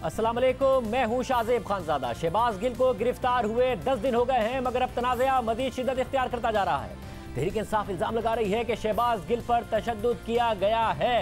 अस्सलाम वालेकुम, मैं हूं शाहजेब खानजादा। शहबाज गिल को गिरफ्तार हुए 10 दिन हो गए हैं, मगर अब तनाज़ा मज़ीद शिद्दत इख्तियार करता जा रहा है। तहरीक इंसाफ इल्ज़ाम लगा रही है कि शहबाज गिल पर तशद्दुद किया गया है।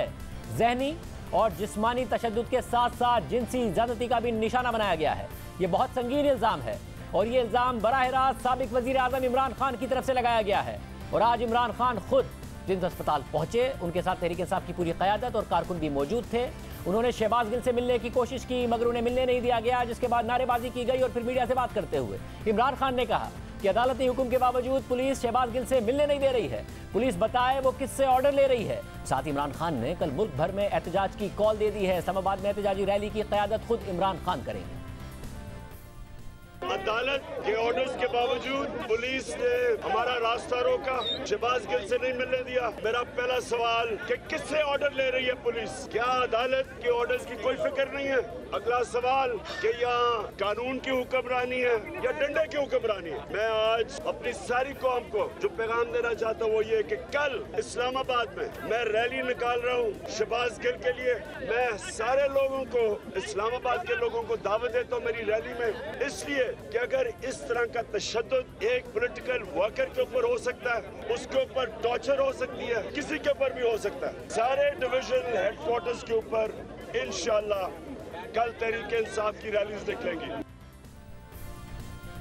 जहनी और जिस्मानी तशद्दुद के साथ साथ जिनसी ज़्यादती का भी निशाना बनाया गया है। ये बहुत संगीन इल्ज़ाम है और ये इल्ज़ाम बराह रास्त साबिक वज़ीर आज़म इमरान खान की तरफ से लगाया गया है। और आज इमरान खान खुद जिन्स अस्पताल पहुंचे, उनके साथ तहरीक इंसाफ की पूरी क़यादत और कारकुन भी मौजूद थे। उन्होंने शहबाज गिल से मिलने की कोशिश की, मगर उन्हें मिलने नहीं दिया गया, जिसके बाद नारेबाजी की गई। और फिर मीडिया से बात करते हुए इमरान खान ने कहा कि अदालती हुक्म के बावजूद पुलिस शहबाज गिल से मिलने नहीं दे रही है। पुलिस बताए वो किससे ऑर्डर ले रही है। साथ ही इमरान खान ने कल मुल्क भर में एहतजाज की कॉल दे दी है। इस्लामाबाद में एहतजाजी रैली की क़यादत खुद इमरान खान करेंगे। अदालत के ऑर्डर्स के बावजूद पुलिस ने हमारा रास्ता रोका, शहबाज गिल से नहीं मिलने दिया। मेरा पहला सवाल कि किससे ऑर्डर ले रही है पुलिस? क्या अदालत के ऑर्डर्स की कोई फिक्र नहीं है? अगला सवाल कि यहाँ कानून की हुक्मरानी है या डंडे की हुक्मरानी है? मैं आज अपनी सारी कौम को जो पैगाम देना चाहता हूँ वो ये कि कल इस्लामाबाद में मैं रैली निकाल रहा हूँ शहबाज गिल के लिए। मैं सारे लोगों को, इस्लामाबाद के लोगों को दावत देता हूँ मेरी रैली में, इसलिए कि अगर इस तरह का तशद्दुद एक पॉलिटिकल वर्कर के ऊपर हो सकता है, उसके ऊपर टॉर्चर हो सकती है, किसी के ऊपर भी हो सकता है। सारे डिवीजन हेडक्वार्टर्स के ऊपर इंशाअल्लाह कल तहरीक इंसाफ की रैलीज निकलेंगी।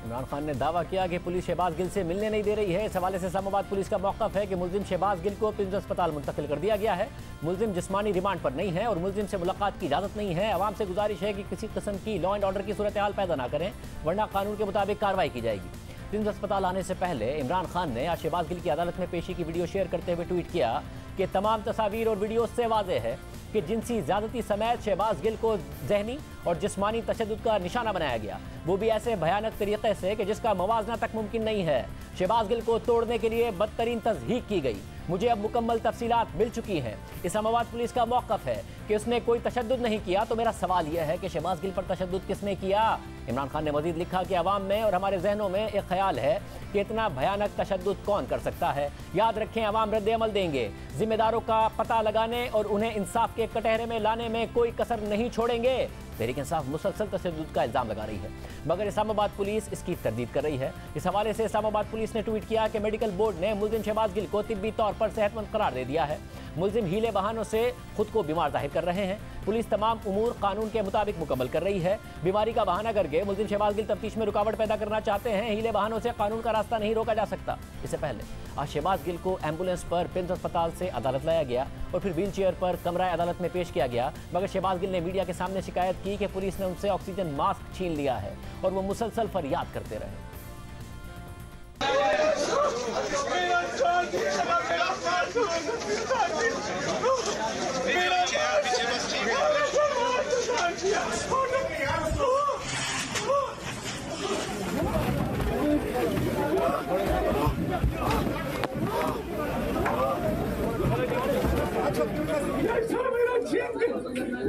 इमरान खान ने दावा किया कि पुलिस शहबाज गिल से मिलने नहीं दे रही है। इस हवाले से इस्लामाबाद पुलिस का मौक़िफ़ है कि मुल्जिम शहबाज गिल को प्रिंस अस्पताल मुंतकिल कर दिया गया है। मुल्जिम जिस्मानी रिमांड पर नहीं है और मुल्जिम से मुलाकात की इजाज़त नहीं है। अवाम से गुजारिश है कि किसी किस्म की लॉ एंड ऑर्डर की सूरत हाल पैदा ना करें, वरना कानून के मुताबिक कार्रवाई की जाएगी। प्रिंस अस्पताल आने से पहले इमरान खान ने आज शहबाज गिल की अदालत में पेशी की वीडियो शेयर करते हुए ट्वीट किया कि तमाम तस्वीर और वीडियो से वाज़ेह है कि जिनसी ज़्यादती समेत शहबाज गिल को जहनी और जिस्मानी तशद्दुद का निशाना बनाया गया, वो भी ऐसे भयानक तरीके से कि जिसका मवाजना तक मुमकिन नहीं है। शहबाज गिल को तोड़ने के लिए बदतरीन तज़हीक की गई। मुझे अब मुकम्मल तफसीलात मिल चुकी हैं। इस्लामाबाद पुलिस का मौक़िफ़ है कि उसने कोई तशद्दुद नहीं किया। तो मेरा सवाल यह है कि शहबाज गिल पर तशद्दुद किसने किया? इमरान खान ने मज़ीद लिखा कि अवाम में और हमारे जहनों में एक ख्याल है कि इतना भयानक तशद्दुद कौन कर सकता है। याद रखें, अवाम रद्द अमल देंगे, जिम्मेदारों का पता लगाने और उन्हें इंसाफ के कटहरे में लाने में कोई कसर नहीं छोड़ेंगे। तहरीक इंसाफ मुसलसल तशद्दुद का इल्ज़ाम लगा रही है, मगर इस्लामाबाद पुलिस इसकी तरदीद कर रही है। इस हवाले से इस्लामाबाद पुलिस ने ट्वीट किया कि मेडिकल बोर्ड ने मुल्जिम शहबाज गिल को तिब्बी तौर पर सेहतमंद करार दे दिया है। मुल्जिम हीले बहानों से खुद को बीमार जाहिर कर रहे हैं। पुलिस तमाम उमूर कानून के मुताबिक मुकम्मल कर रही है। बीमारी का बहाना करके मुल्जिम शहबाज गिल तफ्तीश में रुकावट पैदा करना चाहते हैं। हीले बहानों से कानून का रास्ता नहीं रोका जा सकता। इससे पहले आज शहबाज गिल को एम्बुलेंस पर प्रिंस अस्पताल से अदालत लाया गया और फिर व्हील चेयर पर कमरा अदालत में पेश किया गया, मगर शहबाज गिल ने मीडिया के सामने शिकायत की कि पुलिस ने उनसे ऑक्सीजन मास्क छीन लिया है और वो मुसलसल फरियाद करते रहे।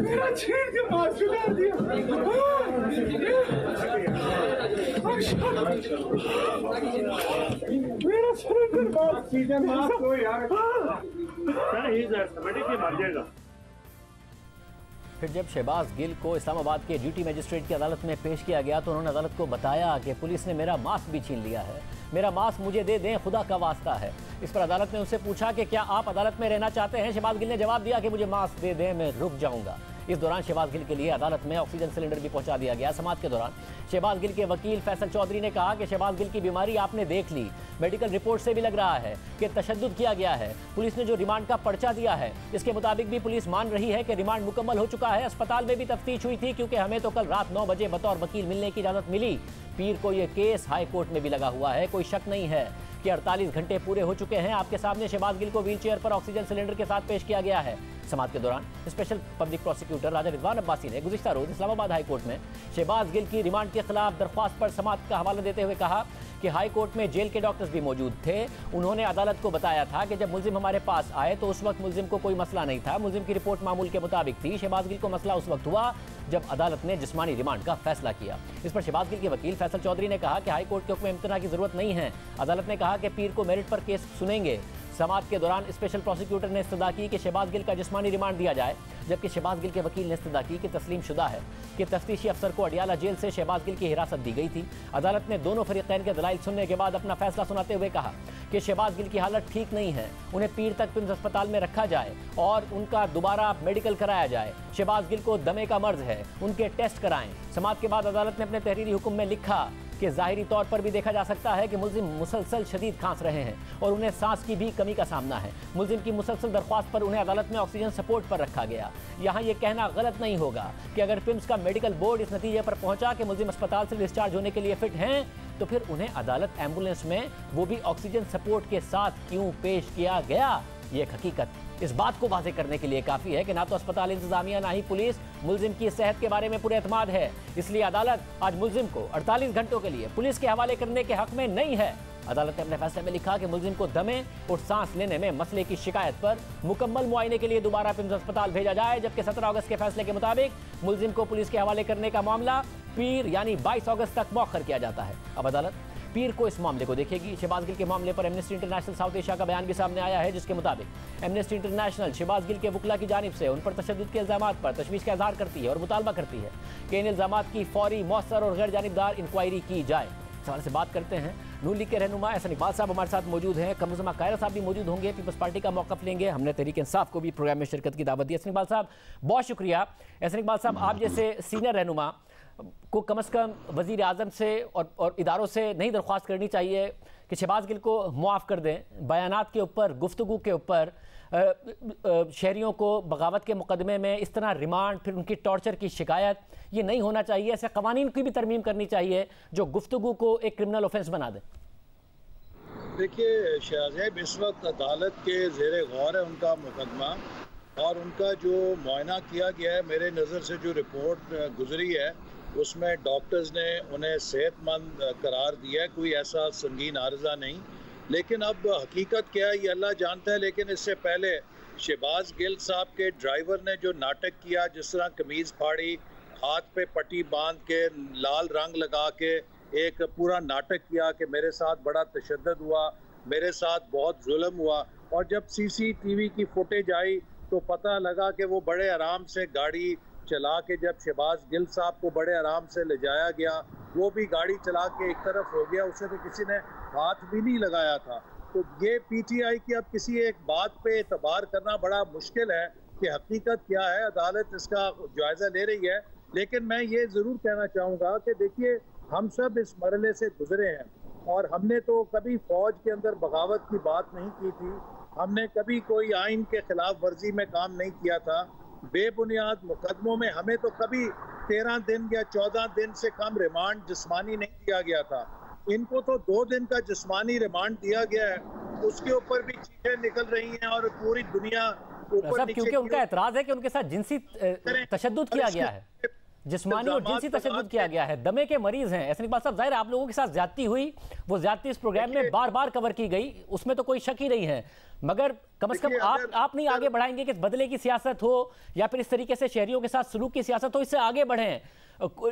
मेरा छीन के मास्क उतार दिया। मेरा सरेंडर मास्क हो यार। मार जाएगा। फिर जब शहबाज गिल को इस्लामाबाद के ड्यूटी मजिस्ट्रेट की अदालत में पेश किया गया तो उन्होंने अदालत को बताया कि पुलिस ने मेरा मास्क भी छीन लिया है, मेरा मास्क मुझे दे दें, खुदा का वास्ता है। इस पर अदालत ने उनसे पूछा कि क्या आप अदालत में रहना चाहते हैं? शहबाज गिल ने जवाब दिया कि मुझे मास्क दे दें, मैं रुक जाऊंगा। इस दौरान शहबाज गिल के लिए अदालत में ऑक्सीजन सिलेंडर भी पहुंचा दिया गया। समाअत के दौरान शहबाज गिल के वकील फैसल चौधरी ने कहा कि शहबाज गिल की बीमारी आपने देख ली, मेडिकल रिपोर्ट से भी लग रहा है कि तशद्दुद किया गया है। पुलिस ने जो रिमांड का पर्चा दिया है इसके मुताबिक भी पुलिस मान रही है कि रिमांड मुकम्मल हो चुका है। अस्पताल में भी तफ्तीश हुई थी क्योंकि हमें तो कल रात 9 बजे बतौर वकील मिलने की इजाज़त मिली। पीर को यह केस हाई कोर्ट में भी लगा हुआ है। कोई शक नहीं है कि 48 घंटे पूरे हो चुके हैं। आपके सामने शहबाज गिल को व्हील चेयर पर ऑक्सीजन सिलेंडर के साथ पेश किया गया है। समाअत के दौरान स्पेशल पब्लिक प्रोसिक्यूटर राजा रिजवान अब्बासी ने गुज़िश्ता रोज इस्लामाबाद हाई कोर्ट में शहबाज गिल की रिमांड के खिलाफ दरख्वास्त पर समाअत का हवाला देते हुए कहा कि हाई कोर्ट में जेल के डॉक्टर्स भी मौजूद थे। उन्होंने अदालत को बताया था कि जब मुल्जिम हमारे पास आए तो उस वक्त मुल्जिम को कोई मसला नहीं था, मुल्जिम की रिपोर्ट मामूल के मुताबिक थी। शहबाज गिल को मसला उस वक्त हुआ जब अदालत ने जिस्मानी रिमांड का फैसला किया। इस पर शहबाज गिल के वकील फैसल चौधरी ने कहा कि हाई कोर्ट के हुक्म इम्तना की जरूरत नहीं है। अदालत ने कहा कहा कि पीर को मेरिट पर केस सुनेंगे। समाअत के दौरान स्पेशल प्रोसिक्यूटर ने इस्तदा की कि शहबाज गिल का जिस्मानी रिमांड दिया जाए, जबकि शहबाज गिल के वकील ने इस्तदा की कि तस्लीम शुदा है कि तफ्तीशी अफसर को अडियाला जेल से शहबाज गिल की हिरासत दी गई थी। अदालत ने दोनों फरीकैन के दलाइल सुनने के बाद अपना फैसला सुनाते हुए कहा कि शहबाज गिल की हालत ठीक नहीं है, उन्हें पीर तक पिम्स अस्पताल में रखा जाए और उनका दोबारा मेडिकल कराया जाए। शहबाज गिल को दमे का मर्ज है, उनके टेस्ट कराएं। समाअत के बाद अदालत ने अपने तहरीरी हुक्म में लिखा कि ज़ाहिरी तौर पर भी देखा जा सकता है कि मुल्जिम मुसलसल शदीद खांस रहे हैं और उन्हें सांस की भी कमी का सामना है। मुल्जिम की मुसलसल दरख्वास्त पर उन्हें अदालत में ऑक्सीजन सपोर्ट पर रखा गया। यहाँ ये कहना गलत नहीं होगा कि अगर पिम्स का मेडिकल बोर्ड इस नतीजे पर पहुंचा कि मुल्जिम अस्पताल से डिस्चार्ज होने के लिए फिट हैं, तो फिर उन्हें अदालत एम्बुलेंस में वो भी ऑक्सीजन सपोर्ट के साथ क्यों पेश किया गया। ये हकीकत इस बात को वाज़ेह करने के लिए काफ़ी है कि ना तो अस्पताल इंतजामिया ना ही पुलिस मुल्जिम की सेहत के बारे में पूरे एतमाद है। इसलिए अदालत आज मुल्जिम को 48 घंटों के लिए पुलिस के हवाले करने के हक में नहीं है। अदालत ने अपने फैसले में लिखा कि मुल्जिम को दमे और सांस लेने में मसले की शिकायत पर मुकम्मल मुआयने के लिए दोबारा पिम्स अस्पताल भेजा जाए, जबकि 17 अगस्त के फैसले के मुताबिक मुल्जिम को पुलिस के हवाले करने का मामला पीर यानी 22 अगस्त तक मौखर किया जाता है। अब अदालत पीर को इस मामले को देखेगी। शहबाज गिल के मामले पर एमनेस्टी इंटरनेशनल साउथ एशिया का बयान भी सामने आया है, जिसके मुताबिक एमनेस्टी इंटरनेशनल शहबाज गिल के वकला की जानिब से उन पर तशद्दुद के इल्जामात पर तशवीश का इजहार करती है और मुतालबा करती है कि इन इल्जामात की फौरी, मौसर और गैर जानिबदार इंक्वायरी की जाए। इस हवाले से बात करते हैं। नून लीग के रहनुमा एहसन इकबाल साहब हमारे साथ मौजूद हैं, कमरुज़्ज़मा कायरा साहब भी मौजूद होंगे, पीपल्स पार्टी का मौक़िफ़ लेंगे। हमने तहरीक इंसाफ को भी प्रोग्राम में शिरकत की दावत दी। एहसन इकबाल साहब बहुत शुक्रिया। एहसन इकबाल साहब, आप जैसे सीनियर रहनुमा को कम से कम वज़ीर आज़म से और इदारों से नहीं दरख्वास्त करनी चाहिए कि शहबाज गिल को मुआफ़ कर दें। बयानात के ऊपर, गुफ्तगू के ऊपर शहरियों को बगावत के मुकदमे में इस तरह रिमांड, फिर उनकी टॉर्चर की शिकायत, ये नहीं होना चाहिए। ऐसे कवानीन की भी तरमीम करनी चाहिए जो गुफ्तगू को एक क्रिमिनल ऑफेंस बना दें। देखिए शाहजेब, इस वक्त अदालत के ज़ेरे गौर है उनका मुकदमा और उनका जो मुआयना किया गया है, मेरे नज़र से जो रिपोर्ट गुजरी है उसमें डॉक्टर्स ने उन्हें सेहतमंद करार दिया है, कोई ऐसा संगीन आर्जा नहीं। लेकिन अब हकीकत क्या है ये अल्लाह जानता है। लेकिन इससे पहले शहबाज गिल साहब के ड्राइवर ने जो नाटक किया, जिस तरह कमीज़ फाड़ी, हाथ पे पट्टी बांध के, लाल रंग लगा के एक पूरा नाटक किया कि मेरे साथ बड़ा तशद्दुद हुआ, मेरे साथ बहुत जुल्म हुआ, और जब CCTV की फुटेज आई तो पता लगा कि वो बड़े आराम से गाड़ी चला के, जब शहबाज गिल साहब को बड़े आराम से ले जाया गया, वो भी गाड़ी चला के एक तरफ हो गया, उसे तो किसी ने हाथ भी नहीं लगाया था। तो ये PTI की अब किसी एक बात पे एतबार करना बड़ा मुश्किल है कि हकीकत क्या है। अदालत इसका जायज़ा ले रही है। लेकिन मैं ये ज़रूर कहना चाहूँगा कि देखिए, हम सब इस मरहले से गुजरे हैं और हमने तो कभी फ़ौज के अंदर बगावत की बात नहीं की थी, हमने कभी कोई आइन के खिलाफ वर्जी में काम नहीं किया था। बेबुनियाद मुकदमों में हमें तो कभी 13 दिन या 14 दिन से कम रिमांड जिस्मानी नहीं दिया गया था। इनको तो 2 दिन का जिस्मानी रिमांड दिया गया है, उसके ऊपर भी चीजें निकल रही हैं और पूरी दुनिया ऊपर नीचे, क्योंकि उनका एतराज है कि उनके साथ जिनसी तशद्दुद किया गया है, जिस्मानी और जिनसी तशद्दुद किया गया है। दमे के मरीज हैं। एहसन इकबाल साहब, जाहिर आप लोगों के साथ ज्यादती हुई, वो ज्यादती इस प्रोग्राम में बार बार कवर की गई, उसमें तो कोई शक ही नहीं है। मगर कम से कम आप नहीं आगे बढ़ाएंगे कि बदले की सियासत हो या फिर इस तरीके से शहरियों के साथ सलूक की सियासत हो, इससे आगे बढ़ें।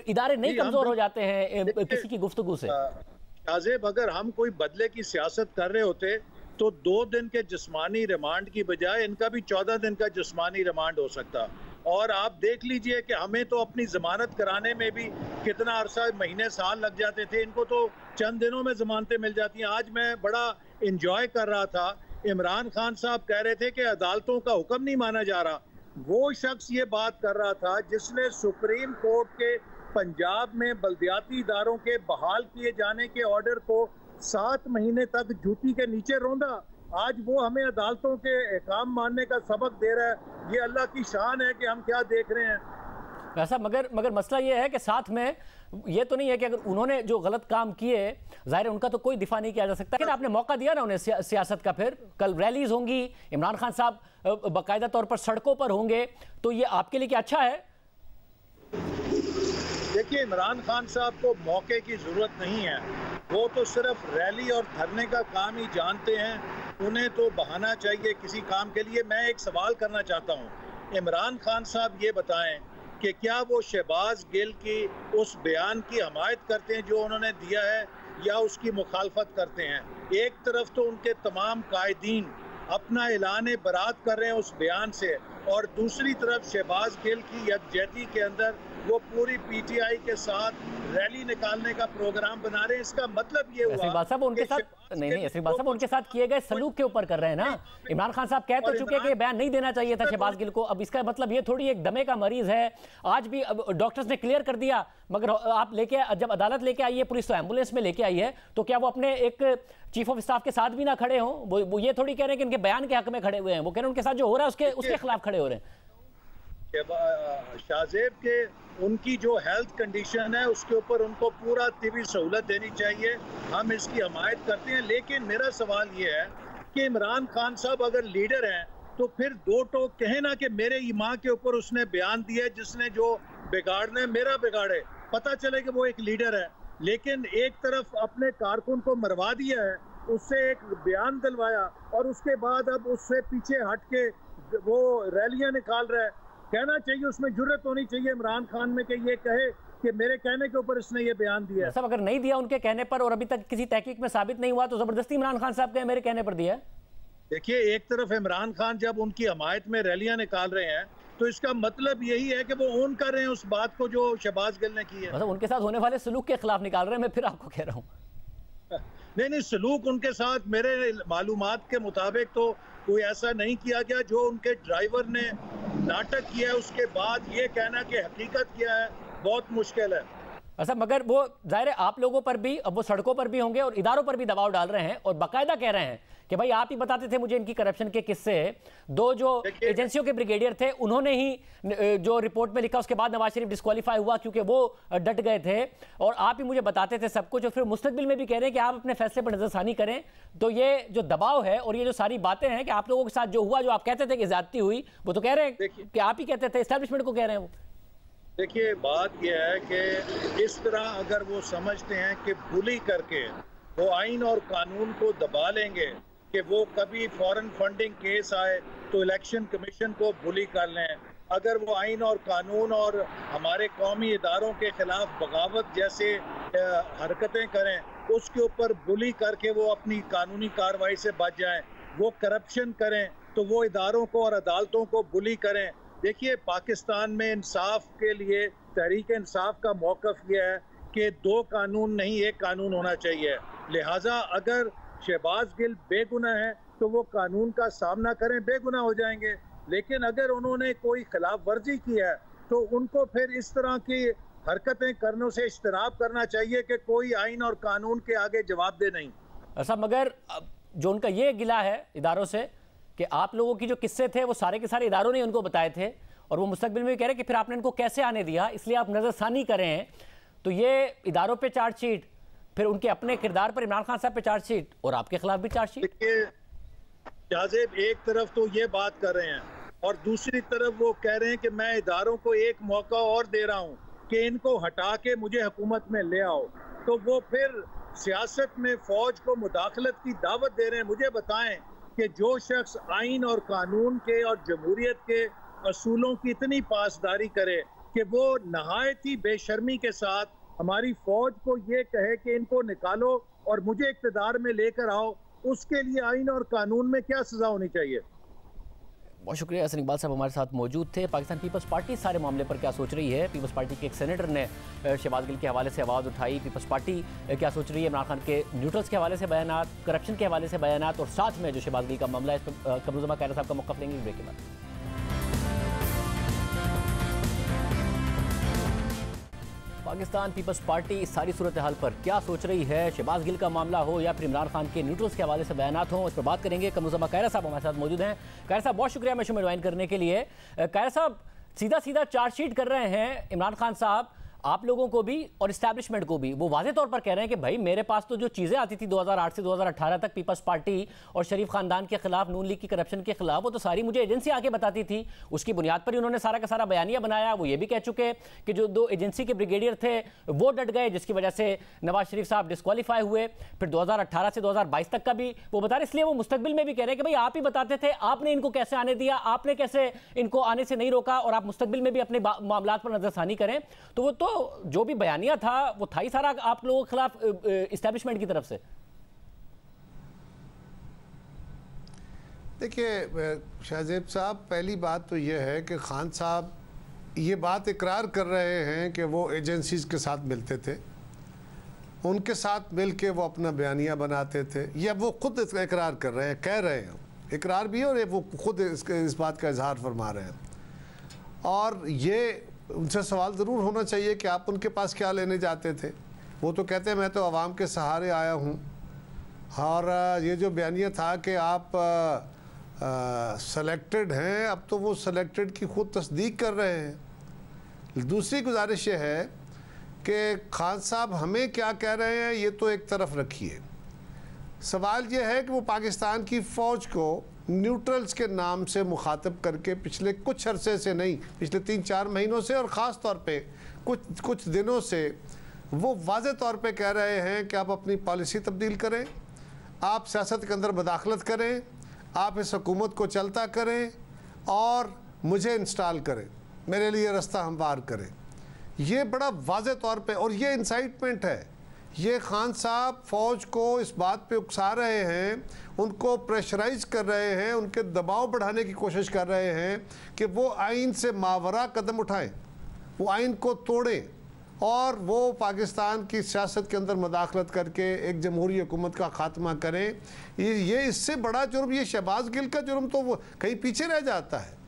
इदारे नहीं कमजोर हो जाते हैं किसी की गुफ्तगू से। शाहजेब, अगर हम कोई बदले की सियासत कर रहे होते तो 2 दिन के जिस्मानी रिमांड की बजाय इनका भी 14 दिन का जिस्मानी रिमांड हो सकता। और आप देख लीजिए कि हमें तो अपनी जमानत कराने में भी कितना अरसा, महीने साल लग जाते थे, इनको तो चंद दिनों में जमानतें मिल जाती हैं। आज मैं बड़ा इंजॉय कर रहा था, इमरान खान साहब कह रहे थे कि अदालतों का हुक्म नहीं माना जा रहा। वो शख्स ये बात कर रहा था जिसने सुप्रीम कोर्ट के पंजाब में बल्दियाती इदारों के बहाल किए जाने के ऑर्डर को 7 महीने तक जूती के नीचे रौंदा। आज वो हमें अदालतों के अहकाम मानने का सबक दे रहा है। ये अल्लाह की शान है कि हम क्या देख रहे हैं। वैसा मगर मसला ये है कि साथ में ये तो नहीं है कि अगर उन्होंने जो गलत काम किए, जाहिर है उनका तो कोई दिफा नहीं किया जा सकता, लेकिन आपने मौका दिया ना उन्हें सियासत का। फिर कल रैलीज होंगी, इमरान खान साहब बाकायदा तौर पर सड़कों पर होंगे, तो ये आपके लिए क्या अच्छा है? देखिए, इमरान खान साहब को मौके की जरूरत नहीं है, वो तो सिर्फ रैली और धरने का काम ही जानते हैं। उन्हें तो बहाना चाहिए किसी काम के लिए। मैं एक सवाल करना चाहता हूँ, इमरान खान साहब ये बताएं कि क्या वो शहबाज गिल की उस बयान की हमायत करते हैं जो उन्होंने दिया है, या उसकी मुखालफत करते हैं। एक तरफ तो उनके तमाम कायदीन अपना ऐलान बरात कर रहे हैं उस बयान से, और दूसरी तरफ शहबाज गिल की यकजहती के अंदर वो पूरी पीटीआई के साथ रैली निकालने का प्रोग्राम बना रहे हैं। इसका मतलब ये हुआ साहब उनके साथ शहबाज साहब उनके साथ किए गए सलूक के ऊपर कर रहे हैं ना। इमरान खान साहब कह तो चुके हैं कि बयान नहीं देना चाहिए था शहबाज गिल को। अब इसका मतलब ये थोड़ी एक दमे का मरीज है। आज भी डॉक्टर्स ने क्लियर कर दिया, मगर आप लेके जब अदालत लेके आई है, पुलिस तो एम्बुलेंस में लेके आई है, तो क्या वो अपने एक चीफ ऑफ स्टाफ के साथ भी ना खड़े हों? वो ये थोड़ी कह रहे हैं कि इनके बयान के हक में खड़े हुए हैं, वो कह रहे हैं उनके साथ जो हो रहा है उसके खिलाफ खड़े हो रहे हैं। शाहजेब के उनकी जो हेल्थ कंडीशन है उसके ऊपर उनको पूरा तिबी सहूलत देनी चाहिए, हम इसकी हमायत करते हैं। लेकिन मेरा सवाल ये है कि इमरान खान साहब अगर लीडर हैं तो फिर दो टोक कहे ना कि मेरे माँ के ऊपर उसने बयान दिया है, जिसने जो बिगाड़ना है मेरा बिगाड़े, पता चले कि वो एक लीडर है। लेकिन एक तरफ अपने कारकुन को मरवा दिया है, उससे एक बयान दिलवाया, और उसके बाद अब उससे पीछे हट के वो रैलियां निकाल रहा है। कहना चाहिए, उसमें जुर्रत होनी चाहिए इमरान खान में कि ये कहे कि मेरे कहने के ऊपर इसने ये बयान दिया है। सब अगर नहीं दिया उनके कहने पर और अभी तक किसी तहकीक में साबित नहीं हुआ, तो जबरदस्ती इमरान खान साहब के मेरे कहने पर दिया है। देखिए, एक तरफ इमरान खान जब उनकी हमायत में रैलियां निकाल रहे हैं तो इसका मतलब यही है कि वो ओन कर रहे हैं उस बात को जो शहबाज गिल ने की है। मतलब उनके साथ होने वाले सलूक के खिलाफ निकाल रहे हैं। मैं फिर आपको कह रहा हूँ नहीं, सलूक उनके साथ मेरे मालूमात के मुताबिक तो कोई ऐसा नहीं किया गया। जो उनके ड्राइवर ने नाटक किया है उसके बाद ये कहना कि हकीकत क्या है बहुत मुश्किल है। अच्छा, मगर वो जाहिर है आप लोगों पर भी, अब वो सड़कों पर भी होंगे और इदारों पर भी दबाव डाल रहे हैं और बाकायदा कह रहे हैं कि भाई आप ही बताते थे मुझे इनकी करप्शन के किस्से। दो जो एजेंसियों के ब्रिगेडियर थे उन्होंने ही जो रिपोर्ट में लिखा, उसके बाद नवाज शरीफ डिस्क्वालीफाई हुआ क्योंकि वो डट गए थे, और आप ही मुझे बताते थे सब कुछ, और फिर मुस्तकबिल में भी कह रहे हैं कि आप अपने फैसले पर नजरसानी करें। तो ये जो दबाव है और ये जो सारी बातें हैं कि आप लोगों के साथ जो हुआ, जो आप कहते थे कि ज्यादती हुई, वो तो कह रहे हैं कि आप ही कहते थे, एस्टैब्लिशमेंट को कह रहे हैं वो। देखिए, बात यह है कि इस तरह अगर वो समझते हैं कि बुली करके वो आइन और कानून को दबा लेंगे, कि वो कभी फॉरेन फंडिंग केस आए तो इलेक्शन कमीशन को बुली कर लें, अगर वो आइन और कानून और हमारे कौमी इदारों के खिलाफ बगावत जैसे हरकतें करें, उसके ऊपर बुली करके वो अपनी कानूनी कार्रवाई से बच जाएं, वो करप्शन करें तो वो इदारों को और अदालतों को बुली करें। देखिए, पाकिस्तान में इंसाफ के लिए तहरीक इंसाफ का मौक़िफ़ यह है कि दो कानून नहीं एक कानून होना चाहिए। लिहाजा अगर शहबाज गिल बेगुनाह है तो वो कानून का सामना करें, बेगुनाह हो जाएंगे। लेकिन अगर उन्होंने कोई खिलाफ वर्जी की है तो उनको फिर इस तरह की हरकतें करने से इज्तनाब करना चाहिए कि कोई आइन और कानून के आगे जवाब दे नहीं। ऐसा, मगर जो उनका ये गिला है इदारों से कि आप लोगों की जो किस्से थे वो सारे के सारे इदारों ने उनको बताए थे, और वो मुस्तकबिल में भी कह रहे हैं कि फिर आपने इनको कैसे आने दिया, इसलिए आप नजरसानी करें। तो ये इदारों पे चार्जशीट, फिर उनके अपने किरदार पर इमरान खान साहब पे चार्जशीट, और आपके खिलाफ भी चार्जशीट। देखिए शाहजेब, एक तरफ तो ये बात कर रहे हैं और दूसरी तरफ वो कह रहे हैं कि मैं इदारों को एक मौका और दे रहा हूँ कि इनको हटा के मुझे हुकूमत में ले आओ। तो वो फिर सियासत में फौज को मुदाखलत की दावत दे रहे हैं। मुझे बताएं कि जो शख्स आइन और कानून के और जमहूरियत के असूलों की इतनी पासदारी करे कि वो नहायत ही बेशर्मी के साथ हमारी फौज को ये कहे कि इनको निकालो और मुझे इक़्तिदार में लेकर आओ, उसके लिए आइन और कानून में क्या सजा होनी चाहिए। बहुत शुक्रिया हसन इकबाल साहब हमारे साथ मौजूद थे। पाकिस्तान पीपल्स पार्टी सारे मामले पर क्या सोच रही है? पीपल्स पार्टी के एक सेनेटर ने शहबाज गिल के हवाले से आवाज़ उठाई। पीपल्स पार्टी क्या सोच रही है? इमरान खान के न्यूट्रल्स के हवाले से बयानात, करप्शन के हवाले से बयानात, और साथ में जो शहबाज गिल का मामला है, इस पर कमरुज़्ज़मा कायरा साहब का मौक़िफ़ लेंगे ब्रेक के बाद। पाकिस्तान पीपल्स पार्टी इस सारी सूरत हाल पर क्या सोच रही है? शहबाज गिल का मामला हो या फिर इमरान खान के न्यूट्रल्स के हवाले से बयानात हों, इस पर बात करेंगे। कमरुज़्ज़मा कायरा साहब हमारे साथ मौजूद हैं। कायरा साहब, बहुत शुक्रिया मैं ज्वाइन करने के लिए। कायरा साहब, सीधा सीधा चार्जशीट कर रहे हैं इमरान खान साहब, आप लोगों को भी और इस्टेब्लिशमेंट को भी। वो वाज़े तौर पर कह रहे हैं कि भाई मेरे पास तो जो चीज़ें आती थी 2008 से 2018 तक पीपल्स पार्टी और शरीफ खानदान के खिलाफ, नून लीग की करप्शन के खिलाफ, वो तो सारी मुझे एजेंसी आके बताती थी। उसकी बुनियाद पर ही उन्होंने सारा का सारा बयानिया बनाया। वो ये भी कह चुके कि जो दो एजेंसी के ब्रिगेडियर थे वो डट गए, जिसकी वजह से नवाज शरीफ साहब डिस्क्वालीफाई हुए। फिर 2018 से 2022 तक का भी वो बता रहे, इसलिए वो मुस्तकबिल में भी कह रहे हैं कि भाई आप ही बताते थे, आपने इनको कैसे आने दिया, आपने कैसे इनको आने से नहीं रोका, और आप मुस्तकबिल में भी अपने मामलात पर नजरसानी करें। तो वो तो जो भी बयानिया था वो था ही सारा आप लोगों के खिलाफ इस्टेब्लिशमेंट की तरफ से? देखिए शाहजेब साहब, पहली बात तो ये है कि खान साहब ये बात इकरार कर रहे हैं कि वो एजेंसीज के साथ मिलते थे, उनके साथ मिल के वो अपना बयानिया बनाते थे। ये वो खुद इकरार कर रहे हैं, कह रहे हैं, इकरार भी है और ये वो खुद इस बात का इजहार फरमा रहे हैं। और ये उनसे सवाल ज़रूर होना चाहिए कि आप उनके पास क्या लेने जाते थे। वो तो कहते हैं मैं तो आवाम के सहारे आया हूँ, और ये जो बयानिया था कि आप सेलेक्टेड हैं, अब तो वो सेलेक्टेड की खुद तस्दीक कर रहे हैं। दूसरी गुजारिश ये है कि खान साहब हमें क्या कह रहे हैं ये तो एक तरफ रखिए, सवाल ये है कि वो पाकिस्तान की फ़ौज को न्यूट्रल्स के नाम से मुखातब करके पिछले कुछ अरसे से नहीं, पिछले 3-4 महीनों से और ख़ास तौर पे कुछ दिनों से वो वाज़े तौर पे कह रहे हैं कि आप अपनी पॉलिसी तब्दील करें, आप सियासत के अंदर मुदाखलत करें, आप इस हुकूमत को चलता करें और मुझे इंस्टॉल करें, मेरे लिए रास्ता हमवार करें। ये बड़ा वाज़े तौर पे, और ये इंसाइटमेंट है, ये खान साहब फ़ौज को इस बात पे उकसा रहे हैं, उनको प्रेशराइज कर रहे हैं, उनके दबाव बढ़ाने की कोशिश कर रहे हैं कि वो आइन से मावरा कदम उठाएं, वो आइन को तोड़ें और वो पाकिस्तान की सियासत के अंदर मुदाखलत करके एक जमहूरी हुकूमत का ख़ात्मा करें। ये इससे बड़ा जुर्म, ये शहबाज गिल का जुर्म तो वो कहीं पीछे रह जाता है।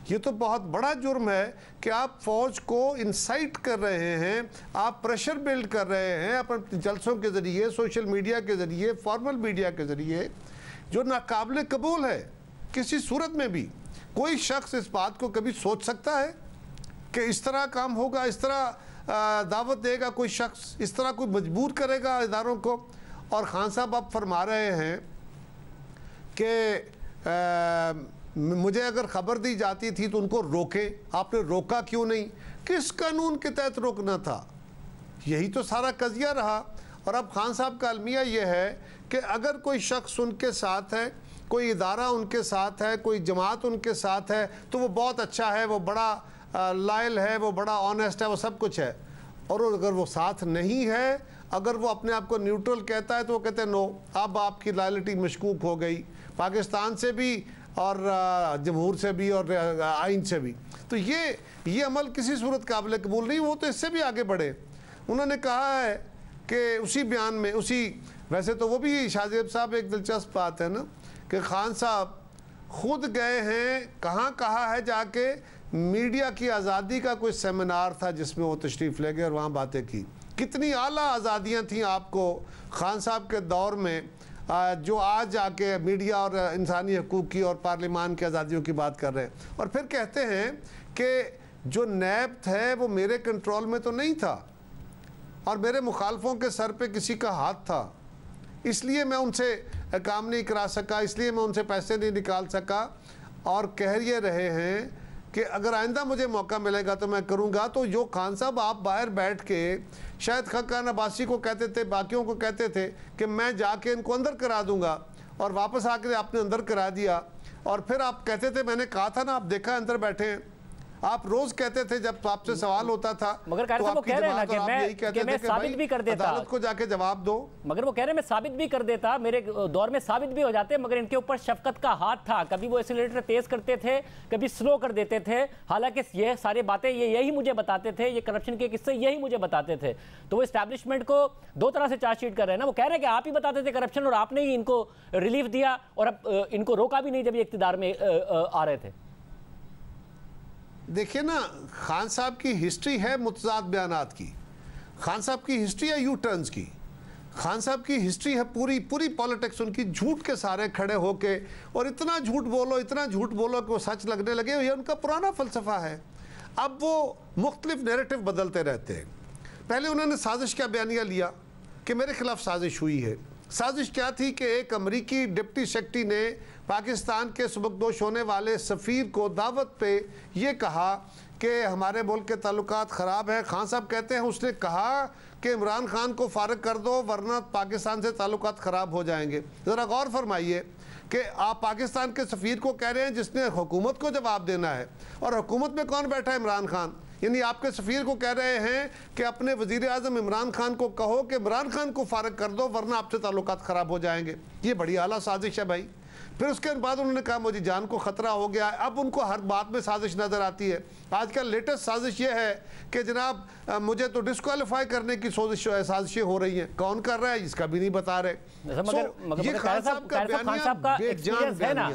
ये तो बहुत बड़ा जुर्म है कि आप फ़ौज को इंसाइट कर रहे हैं, आप प्रेशर बिल्ड कर रहे हैं अपने जलसों के ज़रिए, सोशल मीडिया के ज़रिए, फॉर्मल मीडिया के ज़रिए, जो नाकाबिल कबूल है। किसी सूरत में भी कोई शख्स इस बात को कभी सोच सकता है कि इस तरह काम होगा, इस तरह दावत देगा कोई शख्स, इस तरह कोई मजबूर करेगा इदारों को। और खान साहब आप फरमा रहे हैं कि मुझे अगर ख़बर दी जाती थी तो उनको रोके, आपने रोका क्यों नहीं? किस कानून के तहत रोकना था? यही तो सारा कज़िया रहा। और अब खान साहब का अलमिया ये है कि अगर कोई शख्स उनके साथ है, कोई इदारा उनके साथ है, कोई जमात उनके साथ है, तो वो बहुत अच्छा है, वो बड़ा लायल है, वो बड़ा ऑनेस्ट है, वो सब कुछ है। और अगर वो साथ नहीं है, अगर वो अपने आप को न्यूट्रल कहता है, तो वो कहते हैं नो, अब आपकी लॉयल्टी मशकूक हो गई, पाकिस्तान से भी और जमहूर से भी और आइन से भी। तो ये अमल किसी सूरत काबिल कबूल नहीं। वो तो इससे भी आगे बढ़े। उन्होंने कहा है कि उसी बयान में, वैसे तो वो भी शाहजेब साहब एक दिलचस्प बात है ना, कि खान साहब खुद गए हैं, कहाँ कहा है जाके, मीडिया की आज़ादी का कोई सेमिनार था जिसमें वो तशरीफ़ ले गए और वहाँ बातें की। कितनी आला आज़ादियाँ थीं आपको खान साहब के दौर में, जो आज जाके मीडिया और इंसानी हकूक़ की और पार्लिमान की आज़ादियों की बात कर रहे हैं। और फिर कहते हैं कि जो नैब है वो मेरे कंट्रोल में तो नहीं था और मेरे मुखालफों के सर पे किसी का हाथ था, इसलिए मैं उनसे काम नहीं करा सका, इसलिए मैं उनसे पैसे नहीं निकाल सका। और कह ये रहे हैं कि अगर आइंदा मुझे मौका मिलेगा तो मैं करूँगा। तो जो खान साहब आप बाहर बैठ के शायद खान अब्बासी को कहते थे, बाकियों को कहते थे कि मैं जाके इनको अंदर करा दूंगा, और वापस आकर आपने अंदर करा दिया। और फिर आप कहते थे, मैंने कहा था ना, आप देखा अंदर बैठे हैं। आप रोज कहते थे जब आपसे सवाल होता था, मगर तो वो कह रहे हैं ना कि मैं साबित भी कर देता, अदालत को जाके जवाब दो। मगर वो कह रहे हैं मैं साबित भी कर देता, मेरे दौर में साबित भी हो जाते, मगर इनके ऊपर शफकत का हाथ था। कभी वो एक्सीलरेटर तेज करते थे, कभी स्लो कर देते थे। हालांकि ये सारी बातें यही मुझे बताते थे, ये करप्शन के किस्से यही मुझे बताते थे। तो वो एस्टैब्लिशमेंट को दो तरह से चार्जशीट कर रहे हैं ना। वो कह रहे हैं कि आप ही बताते थे करप्शन और आपने ही इनको रिलीफ दिया, और अब इनको रोका भी नहीं जब ये इख्तिदार में आ रहे थे। देखिए ना, खान साहब की हिस्ट्री है मुतज़ाद बयानात की, खान साहब की हिस्ट्री है यू टर्न्स की, खान साहब की हिस्ट्री है पूरी पॉलिटिक्स उनकी झूठ के सारे खड़े होके, और इतना झूठ बोलो कि वो सच लगने लगे। ये उनका पुराना फ़लसफ़ा है। अब वो मुख्तलिफ नैरेटिव बदलते रहते हैं। पहले उन्होंने साजिश का बयानिया लिया कि मेरे खिलाफ साजिश हुई है। साजिश क्या थी कि एक अमरीकी डिप्टी सेक्रेटरी ने पाकिस्तान के सुबकदोश होने वाले सफ़ीर को दावत पे ये कहा कि हमारे मुल्क के ताल्लुकात ख़राब है। खान साहब कहते हैं उसने कहा कि इमरान खान को फ़ारग कर दो वरना पाकिस्तान से ताल्लुकात ख़राब हो जाएंगे। ज़रा गौर फरमाइए कि आप पाकिस्तान के सफ़ीर को कह रहे हैं जिसने हुकूमत को जवाब देना है, और हुकूमत में कौन बैठा है? इमरान खान। यानी आपके सफ़ीर को कह रहे हैं कि अपने वज़ीर आज़म इमरान खान को कहो कि इमरान खान को फारग कर दो वरना आपसे ताल्लुकात ख़राब हो जाएंगे। ये बड़ी आला साजिश है भाई। फिर उसके बाद उन्होंने कहा मुझे जान को ख़तरा हो गया है। अब उनको हर बात में साजिश नज़र आती है। आजकल लेटेस्ट साजिश ये है कि जनाब मुझे तो डिस्क्वालीफाई करने की साजिशें हो रही हैं। कौन कर रहा है इसका भी नहीं बता रहे। ये खान साहब का एक्सपीरियंस है ना,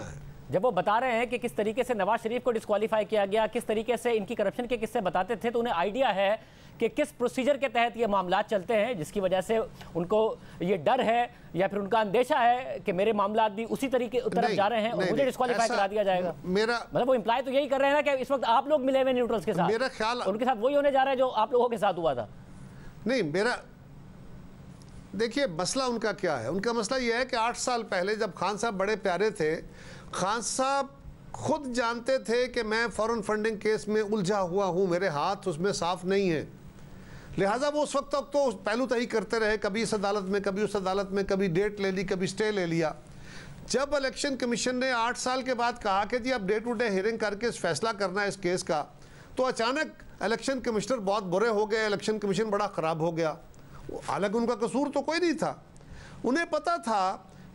जब वो बता रहे हैं कि किस तरीके से नवाज शरीफ को डिस्क्वालीफाई किया गया, किस तरीके से इनकी करप्शन के किस्से बताते थे, तो उन्हें आइडिया है कि किस प्रोसीजर के तहत ये मामला चलते हैं, जिसकी वजह से उनको ये डर है या फिर उनका अंदेशा है कि मेरे मामला भी उसी तरीके तरफ जा रहे हैं और मुझे डिस्क्वालीफाई करा दिया जाएगा। मेरा मतलब वो इम्प्लाई तो यही कर रहे हैं ना कि इस वक्त आप लोग मिले हुए न्यूट्रल्स के साथ, मेरा ख्याल उनके साथ वही होने जा रहा है जो आप लोगों के साथ हुआ था। नहीं, मेरा देखिए मसला उनका क्या है। उनका मसला यह है कि 8 साल पहले जब खान साहब बड़े प्यारे थे, खान साहब खुद जानते थे कि मैं फॉरेन फंडिंग केस में उलझा हुआ हूं, मेरे हाथ उसमें साफ नहीं है। लिहाजा वो उस वक्त तक तो पहलू तय करते रहे, कभी इस अदालत में, कभी उस अदालत में, कभी डेट ले ली, कभी स्टे ले लिया। जब इलेक्शन कमीशन ने 8 साल के बाद कहा कि जी अब डे टू डे हियरिंग करके फैसला करना है इस केस का, तो अचानक इलेक्शन कमिश्नर बहुत बुरे हो गए, इलेक्शन कमीशन बड़ा ख़राब हो गया। हालांकि उनका कसूर तो कोई नहीं था। उन्हें पता था,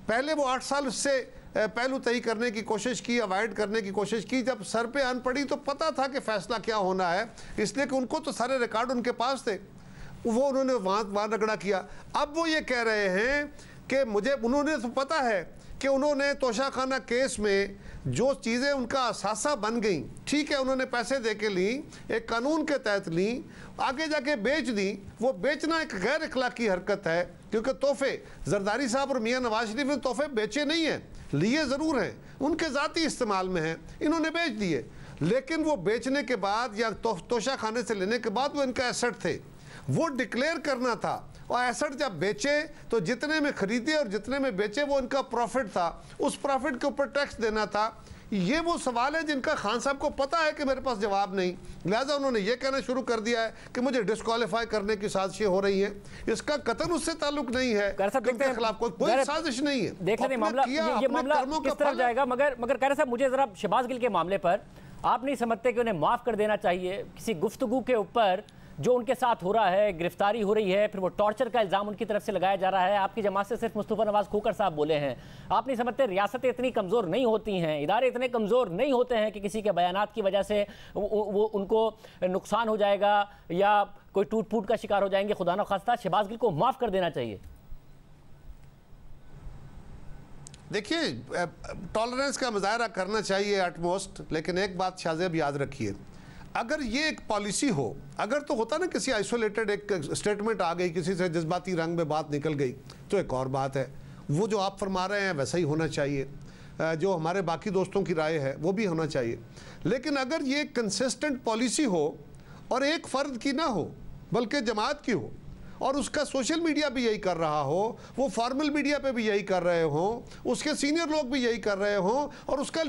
पहले वो 8 साल उससे पहलू तय करने की कोशिश की, अवॉइड करने की कोशिश की। जब सर पे आन पड़ी तो पता था कि फैसला क्या होना है, इसलिए कि उनको तो सारे रिकॉर्ड उनके पास थे, वो उन्होंने वहाँ रगड़ा किया। अब वो ये कह रहे हैं कि उन्होंने तो पता है कि उन्होंने तोशाखाना केस में जो चीज़ें उनका असासा बन गई, ठीक है, उन्होंने पैसे दे के ली, एक कानून के तहत ली, आगे जाके बेच दी। वो बेचना एक गैर अखलाकी हरकत है, क्योंकि तोहफे जरदारी साहब और मियाँ नवाज शरीफ ने तोहफे बेचे नहीं हैं, लिए ज़रूर हैं, उनके ज़ाती इस्तेमाल में हैं, इन्होंने बेच दिए। लेकिन वो बेचने के बाद या तोशाखाने से लेने के बाद वो इनका एसेट थे, वो डिक्लेयर करना था। और एसेट जब बेचे तो जितने में खरीदे और जितने में बेचे वो इनका प्रॉफिट था, उस प्रॉफिट के ऊपर टैक्स देना था। ये वो सवाल है जिनका खान साहब को पता है कि मेरे पास जवाब नहीं, लिहाजा उन्होंने ये कहना शुरू कर दिया है कि मुझे डिस्क्वालीफाई करने की साजिशें हो रही हैं। इसका कतन उससे ताल्लुक नहीं है, उनके खिलाफ कोई साजिश नहीं है। देख लेते मामला, ये मामला किस तरफ जाएगा। मगर कह रहे साहब, मुझे जरा शहबाज गिल के मामले पर आप नहीं समझते कि उन्हें माफ कर देना चाहिए? किसी गुफ्तगू के ऊपर जो उनके साथ हो रहा है, गिरफ्तारी हो रही है, फिर वो टॉर्चर का इल्ज़ाम उनकी तरफ से लगाया जा रहा है। आपकी जमात से सिर्फ मुस्तफ़ा नवाज खोकर साहब बोले हैं। आप नहीं समझते रियासतें इतनी कमज़ोर नहीं होती हैं, इदारे इतने कमज़ोर नहीं होते हैं कि किसी के बयानात की वजह से वो उनको नुकसान हो जाएगा या कोई टूट फूट का शिकार हो जाएंगे। खुदा न खास्ता शहबाज गिल को माफ़ कर देना चाहिए। देखिए, टॉलरेंस का मुजाहरा करना चाहिए एटमोस्ट, लेकिन एक बात शाहजेब याद रखिए, अगर ये एक पॉलिसी हो, अगर तो होता ना किसी आइसोलेटेड एक स्टेटमेंट आ गई, किसी से जज्बाती रंग में बात निकल गई, तो एक और बात है। वो जो आप फरमा रहे हैं वैसा ही होना चाहिए, जो हमारे बाकी दोस्तों की राय है वो भी होना चाहिए। लेकिन अगर ये कंसिस्टेंट पॉलिसी हो और एक फ़र्द की ना हो बल्कि जमात की हो, और उसका सोशल मीडिया भी यही कर रहा हो, वो फॉर्मल मीडिया पे भी यही कर रहे हों, उसके सीनियर लोग भी यही कर रहे हों, और उसका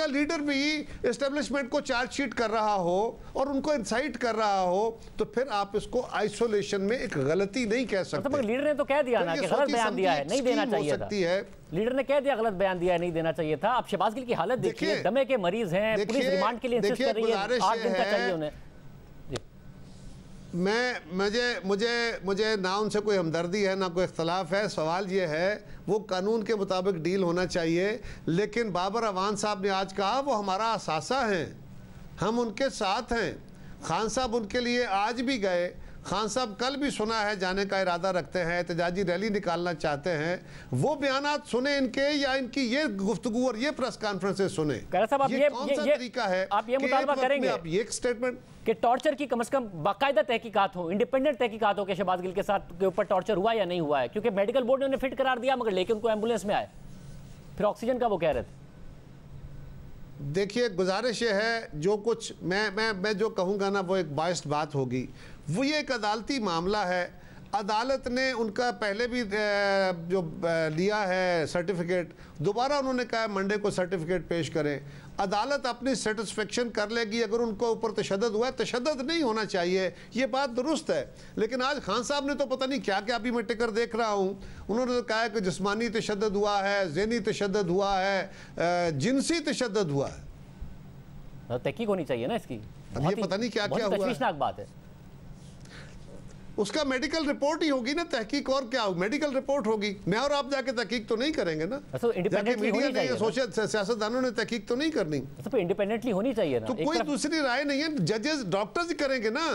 लीडर भी एस्टेब्लिशमेंट को चार्जशीट कर रहा हो और उनको इंसाइट कर रहा हो, तो फिर आप इसको आइसोलेशन में एक गलती नहीं कह सकते। तो लीडर ने तो कह दिया ना कि गलत बयान दिया है, नहीं देना चाहिए था। लीडर ने कह दिया गलत बयान दिया है, नहीं देना चाहिए था। अब शहबाज गिल की हालत देखिए, दमे के मरीज हैं, पुलिस रिमांड के लिए इंसिस्ट कर रही है, 8 दिन का चाहिए उन्हें। मुझे ना उनसे कोई हमदर्दी है ना कोई इख्तलाफ है। सवाल ये है वो कानून के मुताबिक डील होना चाहिए। लेकिन बाबर अवान साहब ने आज कहा वो हमारा असासा हैं, हम उनके साथ हैं। खान साहब उनके लिए आज भी गए, खान साहब कल भी सुना है जाने का इरादा रखते हैं, एहतजाजी रैली निकालना चाहते हैं। वो बयानात सुने इनके या इनकी ये गुफ्तगू और ये प्रेस कॉन्फ्रेंसेस सुने। ये कौन सा तरीका है? आप ये मुतालबा करेंगे आप ये स्टेटमेंट कि टॉर्चर की कम से कम बाकायदा तहकीकात हो, इंडिपेंडेंट तहकीकात हो कि शहबाज गिल के साथ के ऊपर टॉर्चर हुआ या नहीं हुआ है? क्योंकि मेडिकल बोर्ड ने उन्हें फिट करार दिया, मगर लेके उनको एम्बुलेंस में आए, फिर ऑक्सीजन का वो कह रहे थे। देखिए, गुजारिश ये है, जो कुछ मैं जो कहूँगा ना वो एक बाइस्ड बात होगी। वो ये एक अदालती मामला है, अदालत ने उनका पहले भी जो लिया है सर्टिफिकेट, दोबारा उन्होंने कहा मंडे को सर्टिफिकेट पेश करें। अदालत अपनी सेटिस्फेक्शन कर लेगी। अगर उनको ऊपर तशद्दुद हुआ है, तशद्दुद नहीं होना चाहिए, ये बात दुरुस्त है। लेकिन आज खान साहब ने तो पता नहीं क्या क्या, अभी मैं टिकर देख रहा हूँ, उन्होंने तो कहा है कि जिस्मानी तशद्दुद हुआ है, ज़हनी तशद्दुद हुआ है, जिनसी तशद्दुद हुआ है। तहकीक होनी चाहिए ना इसकी। अब ये पता नहीं क्या क्या हुआ। तशवीशनाक बात है। उसका मेडिकल रिपोर्ट ही होगी ना, तहकीक और क्या होगी, मेडिकल रिपोर्ट होगी। मैं और आप जाके तहकीक तो नहीं करेंगे ना, जाके मीडिया ने, सोशल सियासतदानों ने तहकीक तो नहीं करनी। तो इंडिपेंडेंटली होनी चाहिए ना, तो कोई दूसरी राय नहीं है, जजेस डॉक्टर्स ही करेंगे ना।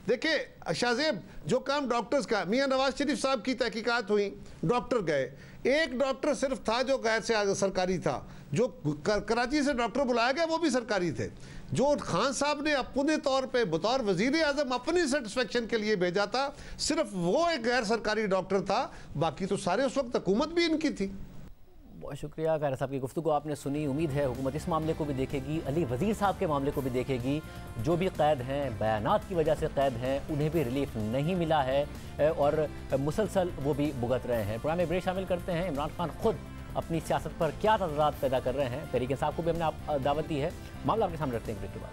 देखिए शाहजेब, जो काम डॉक्टर्स का, मियां नवाज शरीफ साहब की तहकीकात हुई, डॉक्टर गए, एक डॉक्टर सिर्फ था जो गैर से सरकारी था, जो कराची से डॉक्टर बुलाया गया वो भी सरकारी थे। जो खान साहब ने अपने तौर पे बतौर वजीर आजम अपनी सेटिस्फेक्शन के लिए भेजा था, सिर्फ वो एक गैर सरकारी डॉक्टर था, बाकी तो सारे उस वक्त हुकूमत भी इनकी थी। बहुत शुक्रिया खैर साहब की गुफ्तगू आपने सुनी। उम्मीद है हुकूमत इस मामले को भी देखेगी, अली वजीर साहब के मामले को भी देखेगी। जो भी कैद हैं, बयानात की वजह से कैद हैं, उन्हें भी रिलीफ नहीं मिला है और मुसलसल वो भी भुगत रहे हैं। प्रोग्राम में ब्रेक शामिल करते हैं। इमरान खान खुद अपनी सियासत पर क्या तज़ाद पैदा कर रहे हैं, तहरीक इंसाफ को भी हमने दावत दी है। मामला आपके सामने रखते हैं ब्रेक के बाद।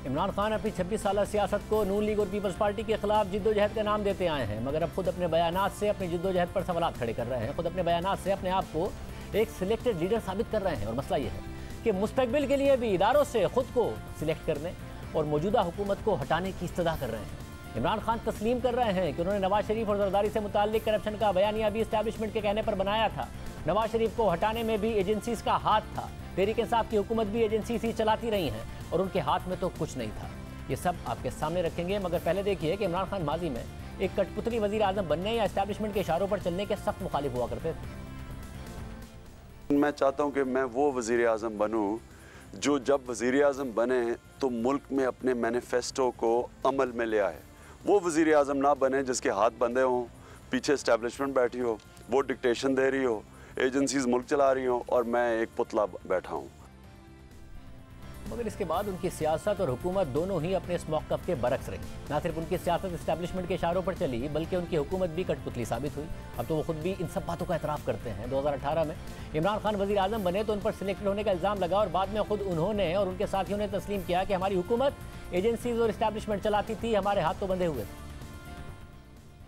इमरान खान अपनी 26 साल सियासत को नून लीग और पीपल्स पार्टी के खिलाफ जिद्दोजहद का नाम देते आए हैं, मगर अब खुद अपने बयानात से अपनी जिद्दोजहद पर सवालात खड़े कर रहे हैं। खुद अपने बयानात से अपने आप को एक सिलेक्टेड लीडर साबित कर रहे हैं। और मसला ये है कि मुस्तकबिल के लिए भी इदारों से खुद को सिलेक्ट करने और मौजूदा हुकूमत को हटाने की इस्तदा कर रहे हैं। इमरान खान तस्लीम कर रहे हैं कि उन्होंने नवाज शरीफ और जरदारी से मुताल्लिक करप्शन का बयानिया भी इस्टेब्लिशमेंट के कहने पर बनाया था। नवाज शरीफ को हटाने में भी एजेंसीज का हाथ था। तहरीक इंसाफ की हुकूमत भी एजेंसी ही चलाती रही हैं और उनके हाथ में तो कुछ नहीं था। ये सब आपके सामने रखेंगे, मगर पहले देखिए कि इमरान खान माजी में एक कठपुतली वजीर आजम बनने या एस्टेब्लिशमेंट के इशारों पर चलने के सख्त मुखालिफ हुआ करते थे। मैं चाहता हूँ कि मैं वो वजीर आजम बनूँ जो जब वजीर आजम बने तो मुल्क में अपने मैनिफेस्टो को अमल में ले आए। वो वजीर आजम ना बने जिसके हाथ बंधे हों, पीछे एस्टेब्लिशमेंट बैठी हो, वो डिक्टेशन दे रही हो, एजेंसीज मुल्क चला रही हो और मैं एक पुतला बैठा हूँ। मगर इसके बाद उनकी सियासत और हुकूमत दोनों ही अपने इस मौक़िफ़ के बरक्स रही। ना सिर्फ उनकी सियासत इस्टेब्लिशमेंट के इशारों पर चली, बल्कि उनकी हुकूमत भी कठपुतली साबित हुई। अब तो वो खुद भी इन सब बातों का एतराफ़ करते हैं। 2018 में इमरान खान वज़ीर आज़म बने तो उन पर सिलेक्टेड होने का इल्ज़ाम लगा और बाद में खुद उन्होंने और उनके साथियों ने तस्लीम किया कि हमारी हुकूमत एजेंसीज और इस्टेब्लिशमेंट चलाती थी, हमारे हाथ तो बंधे हुए थे।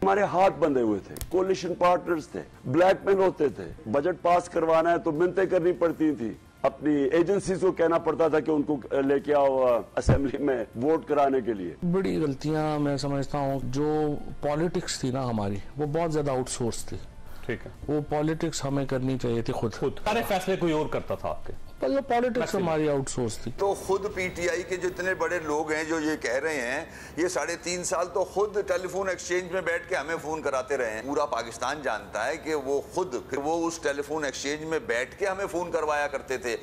हमारे हाथ बंधे हुए थे, कोलिशन पार्टनर्स थे, ब्लैकमेल होते थे, बजट पास करवाना है तो मिन्नतें करनी पड़ती थी, अपनी एजेंसीज को कहना पड़ता था कि उनको लेके आओ असेंबली में वोट कराने के लिए। बड़ी गलतियां मैं समझता हूँ, जो पॉलिटिक्स थी ना हमारी, वो बहुत ज्यादा आउटसोर्स थी। ठीक है, वो पॉलिटिक्स हमें करनी चाहिए थी खुद। सारे फैसले कोई और करता था आपके, पर वो पॉलिटिक्स हमारी आउटसोर्स थी। तो खुद पीटीआई के जो इतने बड़े लोग हैं जो ये कह रहे हैं, ये 3.5 साल तो खुद टेलीफोन एक्सचेंज में बैठ के हमें फोन कराते रहे हैं। पूरा पाकिस्तान जानता है कि वो खुद वो उस टेलीफोन एक्सचेंज में बैठ के हमें फोन करवाया करते थे।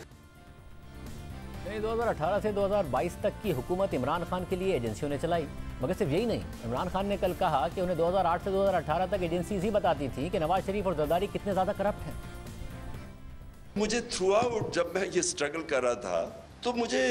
2018 से 2022 तक की हुकूमत इमरान खान के लिए एजेंसियों ने चलाई। मगर सिर्फ यही नहीं, इमरान खान ने कल कहा कि उन्हें 2008 से 2018 तक एजेंसीज ही बताती थी कि नवाज शरीफ और जरदारी कितने ज्यादा करप्ट हैं। मुझे थ्रू आउट जब मैं ये स्ट्रगल कर रहा था तो मुझे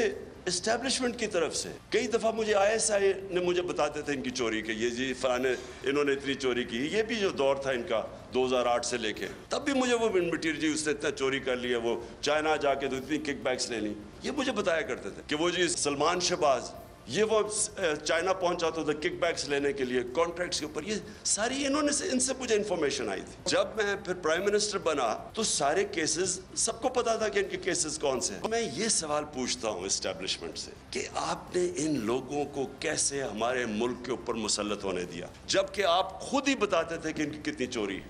एस्टेब्लिशमेंट की तरफ से कई दफ़ा मुझे ISI ने मुझे बताते थे इनकी चोरी के, ये जी फलाने इन्होंने इतनी चोरी की। ये भी जो दौर था इनका 2008 से लेके, तब भी मुझे वो मटीरियल जी उसने इतना चोरी कर लिया, वो चाइना जाके तो इतनी किकबैक्स ले ली, ये मुझे बताया करते थे कि वो जी सलमान शहबाज ये वो चाइना पहुंचा था किकबैक्स लेने के लिए कॉन्ट्रैक्ट्स के ऊपर। ये सारी इनसे मुझे इंफॉर्मेशन आई थी। जब मैं फिर प्राइम मिनिस्टर बना तो सारे केसेस सबको पता था कि इनके केसेस कौन से हैं। मैं ये सवाल पूछता हूँ एस्टेब्लिशमेंट से कि आपने इन लोगों को कैसे हमारे मुल्क के ऊपर मुसल्लत होने दिया, जबकि आप खुद ही बताते थे कि इनकी कितनी चोरी है।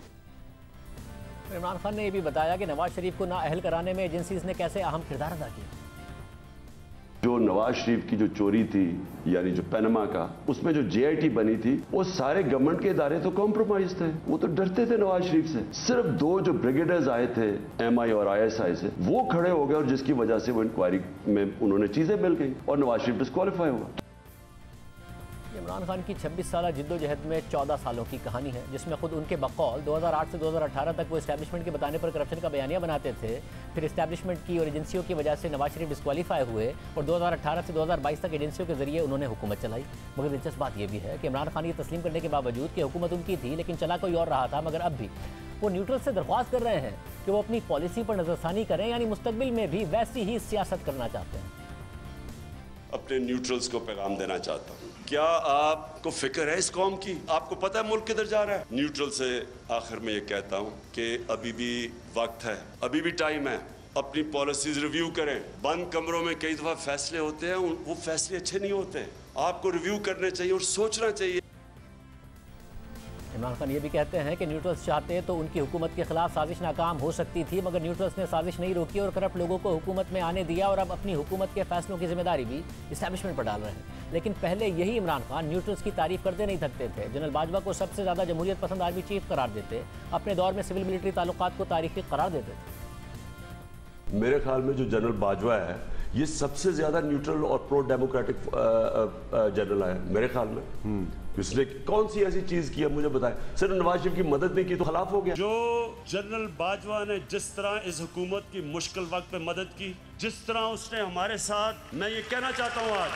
इमरान खान ने यह भी बताया कि नवाज शरीफ को नाअहल कराने में एजेंसीज ने कैसे अहम किरदार अदा किया। जो नवाज शरीफ की जो चोरी थी, यानी जो पनामा का, उसमें जो JIT बनी थी, वो सारे गवर्नमेंट के इदारे तो कॉम्प्रोमाइज थे, वो तो डरते थे नवाज शरीफ से। सिर्फ 2 जो ब्रिगेडर्स आए थे MI और ISI से, वो खड़े हो गए और जिसकी वजह से वो इंक्वायरी में उन्होंने चीजें मिल गई और नवाज शरीफ डिस्क्वालीफाई हुआ। इमरान खान की 26 साल जिद्दोजहद में 14 सालों की कहानी है, जिसमें खुद उनके बकौल 2008 से 2018 तक वो इस्टेब्लिशमेंट के बताने पर करप्शन का बयानिया बनाते थे। फिर इस्टेब्लिशमेंट की और एजेंसियों की वजह से नवाज शरीफ डिस्क्वालीफाई हुए और 2018 से 2022 तक एजेंसियों के जरिए उन्होंने हुकूमत चलाई। मगर दिलचस्प बात यह भी है कि इमरान खान ये तस्लीम करने के बावजूद कि हुकूमत उनकी थी लेकिन चला कोई और रहा था, मगर अब भी वो न्यूट्रल से दरख्वास्त कर रहे हैं कि वो अपनी पॉलिसी पर नजरसानी करें, यानी मुस्तकबिल में भी वैसी ही सियासत करना चाहते हैं। अपने न्यूट्रल्स को पैगाम देना चाहता हूँ, क्या आपको फिक्र है इस कौम की? आपको पता है मुल्क किधर जा रहा है? न्यूट्रल से आखिर में ये कहता हूँ कि अभी भी वक्त है, अभी भी टाइम है, अपनी पॉलिसीज रिव्यू करें। बंद कमरों में कई दफा फैसले होते हैं, वो फैसले अच्छे नहीं होते। आपको रिव्यू करने चाहिए और सोचना चाहिए। इमरान खान ये भी कहते हैं कि न्यूट्रल्स चाहते तो उनकी हुकूमत के खिलाफ साजिश नाकाम हो सकती थी, मगर न्यूट्रल्स ने साजिश नहीं रोकी और करप्ट लोगों को हुकूमत में आने दिया और अब अपनी हुकूमत के फैसलों की जिम्मेदारी भी इस्टेब्लिशमेंट पर डाल रहे हैं। लेकिन पहले यही इमरान खान न्यूट्रल्स की तारीफ करते नहीं थकते थे। जनरल बाजवा को सबसे ज़्यादा जमहूरियत पसंद आर्मी चीफ करार देते, अपने दौर में सिविल मिलिट्री ताल्लुकात को तारीखी करार देते थे। मेरे ख्याल में जो जनरल बाजवा है ये सबसे ज्यादा न्यूट्रल और प्रो डेमोक्रेटिक जनरल है मेरे ख्याल में। उसने कौन सी ऐसी चीज की है मुझे बताएं? सिर्फ नवाज शरीफ की मदद नहीं की तो खिलाफ हो गया। जो जनरल बाजवा ने जिस तरह इस हुकूमत की मुश्किल वक्त पे मदद की, जिस तरह उसने हमारे साथ, मैं ये कहना चाहता हूँ आज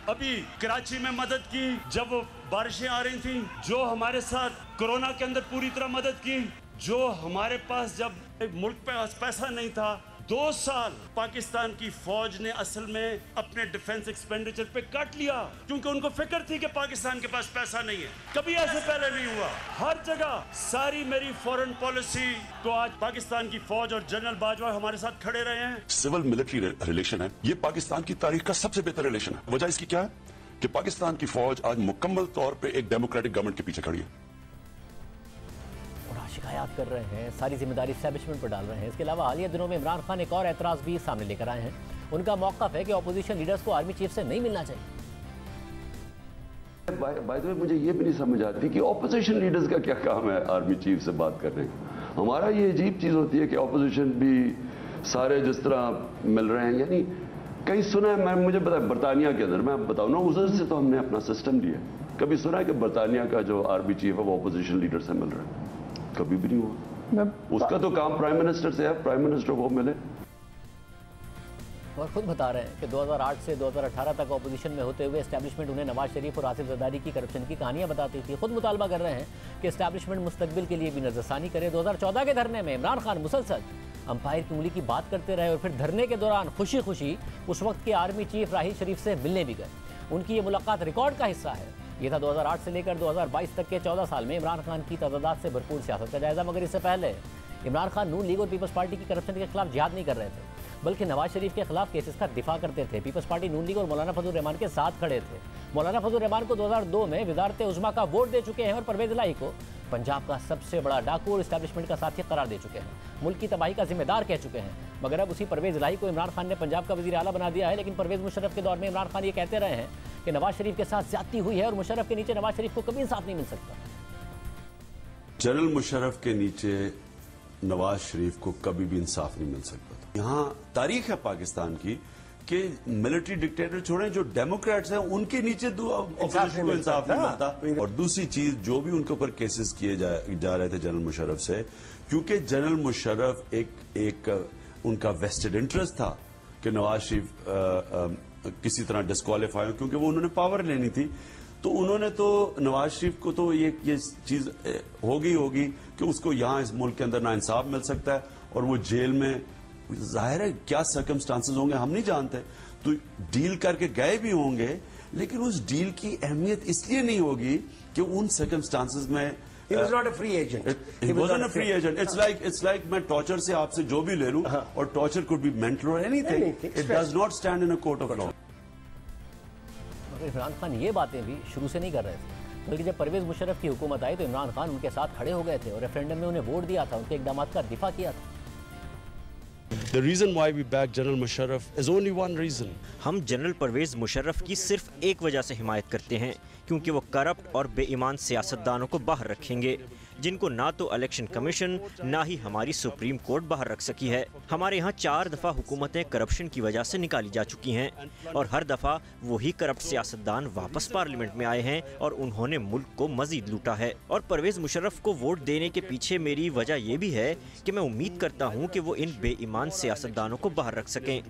अभी कराची में मदद की जब बारिशें आ रही थी, जो हमारे साथ कोरोना के अंदर पूरी तरह मदद की, जो हमारे पास जब एक मुल्क पे पैसा नहीं था, 2 साल पाकिस्तान की फौज ने असल में अपने डिफेंस एक्सपेंडिचर पे कट लिया क्योंकि उनको फिक्र थी कि पाकिस्तान के पास पैसा नहीं है। कभी ऐसे पहले नहीं हुआ। हर जगह सारी मेरी फॉरेन पॉलिसी को आज पाकिस्तान की फौज और जनरल बाजवा हमारे साथ खड़े रहे हैं। सिविल मिलिट्री रिलेशन है, ये पाकिस्तान की तारीख का सबसे बेहतर रिलेशन है। वजह इसकी क्या है कि पाकिस्तान की फौज आज मुकम्मल तौर पर एक डेमोक्रेटिक गवर्नमेंट के पीछे खड़ी है। शिकायत कर रहे हैं, सारी जिम्मेदारी एस्टैब्लिशमेंट पर डाल रहे हैं। इसके अलावा हालिया दिनों में इमरान खान एक और एतराज़ भी सामने लेकर आए हैं। उनका मौक़िफ़ है कि अपोजिशन लीडर्स को आर्मी चीफ से नहीं मिलना चाहिए। बाय द वे मुझे ये भी नहीं समझ आती कि ऑपोजिशन लीडर्स का क्या काम है आर्मी चीफ से बात करने का। हमारा ये अजीब चीज़ होती है कि ऑपोजिशन भी सारे जिस तरह मिल रहे हैं, यानी कहीं सुना है, मुझे पता है बरतानिया के अंदर, मैं बताऊँ ना, उधर से तो हमने अपना सिस्टम लिया। कभी सुना है कि बरतानिया का जो आर्मी चीफ है वो ऑपोजिशन लीडर से मिल रहा है? कभी भी नहीं हुआ। उसका तो काम प्राइम मिनिस्टर से है, प्राइम मिनिस्टर वो मिले। और खुद बता रहे हैं कि 2008 से 2018 तक ऑपोजिशन में होते हुए एस्टैब्लिशमेंट उन्हें नवाज शरीफ और आसिफ जरदारी की करप्शन की कहानियां बताती थी। खुद मुतालबा कर रहे हैं कि एस्टैब्लिशमेंट मुस्तकबिल के लिए भी नजरसानी करे। 2014 के धरने में इमरान खान मुसलसल अंपायर की उंगली की बात करते रहे और फिर धरने के दौरान खुशी खुशी उस वक्त के आर्मी चीफ राहील शरीफ से मिलने भी गए। उनकी ये मुलाकात रिकॉर्ड का हिस्सा है। ये था 2008 से लेकर 2022 तक के 14 साल में इमरान खान की तजादात से भरपूर सियासत का जायजा। मगर इससे पहले इमरान खान नून लीग और पीपल्स पार्टी की करप्शन के खिलाफ जिहाद नहीं कर रहे थे, बल्कि नवाज शरीफ के खिलाफ केसेस का दिफा करते थे। पीपल्स पार्टी नून लीग और मौलाना फजल रहमान के साथ खड़े थे। मौलाना फजल रहमान को 2002 में वजारत उज़्मा का वोट दे चुके हैं और परवेज इलाही को पंजाब का सबसे बड़ा डाकू और इस्टेब्लिशमेंट का साथी करार दे चुके हैं। मुल्क की तबाही का जिम्मेदार कह चुके हैं। मगर अब उसी परवेज इलाही को इमरान खान ने पंजाब का वजीर आला बना दिया है। लेकिन परवेज मुशर्रफ के दौर में इमरान खान ये कहते रहे हैं कि नवाज शरीफ के साथ ज्यादती हुई है और मुशर्रफ के नीचे नवाज शरीफ को कभी इंसाफ नहीं मिल सकता। जनरल मुशर्रफ के नीचे नवाज शरीफ को कभी भी इंसाफ नहीं मिल सकता था। यहाँ तारीख है पाकिस्तान की कि मिलिट्री डिक्टेटर छोड़ें, जो डेमोक्रेट्स हैं उनके नीचे ऑपोजिशन को इंसाफ नहीं मिलता। और दूसरी चीज, जो भी उनके ऊपर केसेस किए जा रहे थे जनरल मुशर्रफ से, क्योंकि जनरल मुशर्रफ एक उनका वेस्टेड इंटरेस्ट था कि नवाज शरीफ किसी तरह डिस्क्वालीफाई हो, क्योंकि वो उन्होंने पावर लेनी थी। तो उन्होंने तो नवाज शरीफ को तो ये चीज होगी कि उसको यहाँ इस मुल्क के अंदर ना इंसाफ मिल सकता है और वो जेल में, जाहिर है क्या सर्कमस्टांसेस होंगे हम नहीं जानते, तो डील करके गए भी होंगे, लेकिन उस डील की अहमियत इसलिए नहीं होगी कि उन सर्कमस्टांसेस में He was not a free agent. He wasn't a free agent. It's like मैं टॉर्चर से आपसे जो भी ले लूं, और torture could be mental or anything. It does not stand in a court of law. Imran Khan ये बातें भी शुरू से नहीं कर रहे थे, बल्कि जब परवेज मुशर्रफ की हुकूमत आई तो इमरान खान उनके साथ खड़े हो गए थे और रेफरेंडम में उन्हें वोट दिया था, उनके इकदाम का दिफा किया था। The reason why we back General Musharraf is only one reason. हम जनरल परवेज मुशर्रफ की सिर्फ एक वजह से हिमायत करते हैं, क्योंकि वो करप्ट और बेईमान सियासतदानों को बाहर रखेंगे, जिनको ना तो इलेक्शन कमीशन ना ही हमारी सुप्रीम कोर्ट बाहर रख सकी है। हमारे यहाँ 4 दफ़ा हुकूमतें करप्शन की वजह से निकाली जा चुकी हैं और हर दफ़ा वही करप्ट सियासतदान वापस पार्लियामेंट में आए हैं और उन्होंने मुल्क को मजीद लूटा है। और परवेज मुशर्रफ को वोट देने के पीछे मेरी वजह ये भी है कि मैं उम्मीद करता हूँ कि वो इन बेईमान सियासतदानों को बाहर रख सकें।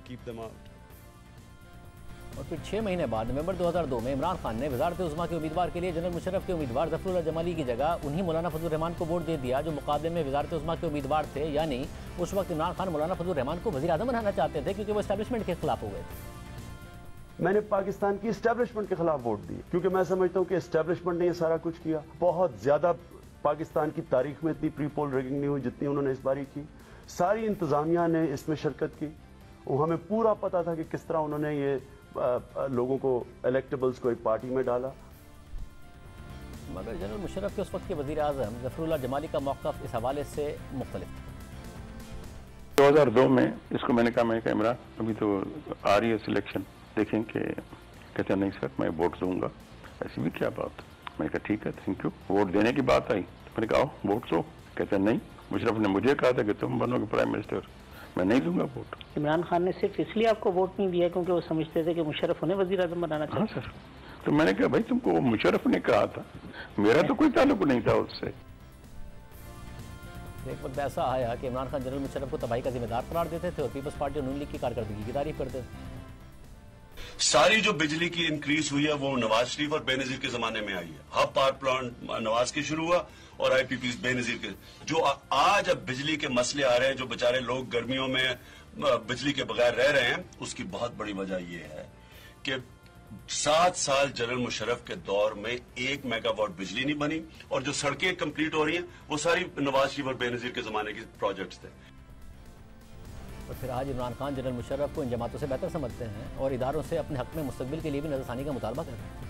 और फिर 6 महीने बाद नवंबर 2002 में इमरान खान ने वजारत उज़्मा के उम्मीदवार के लिए जनरल मुशर्रफ के उम्मीदवार ज़फ़रुल्लाह जमाली की जगह उन्हीं मौलाना फजल रहमान को वोट दे दिया, जो मुकाबले में वजारत उज़्मा के उम्मीदवार थे। यानी उस वक्त इमरान खान मौलाना फजल रहमान को वज़ीर आज़म बनाना चाहते थे, क्योंकि वो एस्टैब्लिशमेंट के खिलाफ हो गए थे। मैंने पाकिस्तान की एस्टैब्लिशमेंट के खिलाफ वोट दिए, क्योंकि मैं समझता हूँ कि एस्टैब्लिशमेंट ने ये सारा कुछ किया। बहुत ज्यादा पाकिस्तान की तारीख में इतनी प्री पोल रिगिंग नहीं हुई जितनी उन्होंने इस बारी की। सारी इंतजामिया ने इसमें शिरकत की और हमें पूरा पता था कि किस तरह उन्होंने ये लोगों को इलेक्टेबल्स को एक पार्टी में डाला। मगर जनरल मुशर्रफ के उस वक्त के वज़ीर आज़म ज़फ़रुल्लाह जमाली का मौक़िफ़ इस हवाले से मुख्तलिफ था। 2002 में इसको मैंने कहा इमरान अभी तो आ रही है सिलेक्शन, देखें कि कहते नहीं सर मैं वोट दूंगा। ऐसी भी क्या बात। मैंने कहा ठीक है थैंक यू। वोट देने की बात आई तो मैंने कहा वोट दो। कहते नहीं, मुशर्रफ ने मुझे कहा था कि तुम बनोगे प्राइम मिनिस्टर, मैं नहीं दूंगा वोट। इमरान खान ने सिर्फ इसलिए आपको वोट नहीं दिया क्योंकि वो समझते थे कि मुशर्रफ उन्हें वज़ीर आज़म बनाना चाहिए। हाँ सर, तो मैंने कहा भाई तुमको वो मुशर्रफ ने कहा था, मेरा तो कोई ताल्लुक नहीं था उससे। एक वक्त ऐसा आया कि इमरान खान जनरल मुशर्रफ को तबाही का जिम्मेदार करार देते थे और पीपल्स पार्टी और नून लीग की कारकर्दगी की तारीफ करते थे। सारी जो बिजली की इंक्रीज हुई है वो नवाज शरीफ और बेनजीर के जमाने में आई है। हब पावर प्लांट नवाज के शुरू हुआ और आईपीपी बेनजीर के। जो आज अब बिजली के मसले आ रहे हैं, जो बेचारे लोग गर्मियों में बिजली के बगैर रह रहे हैं, उसकी बहुत बड़ी वजह यह है कि 7 साल जनरल मुशर्रफ के दौर में 1 मेगावाट बिजली नहीं बनी और जो सड़कें कंप्लीट हो रही हैं वो सारी नवाज शरीफ और बेनजीर के जमाने के प्रोजेक्ट्स थे। और फिर आज इमरान खान जनरल मुशर्रफ को इन जमातों से बेहतर समझते हैं और इदारों से अपने हक में मुस्तकबिल के लिए भी नजरसानी का मुतालबा कर रहे हैं।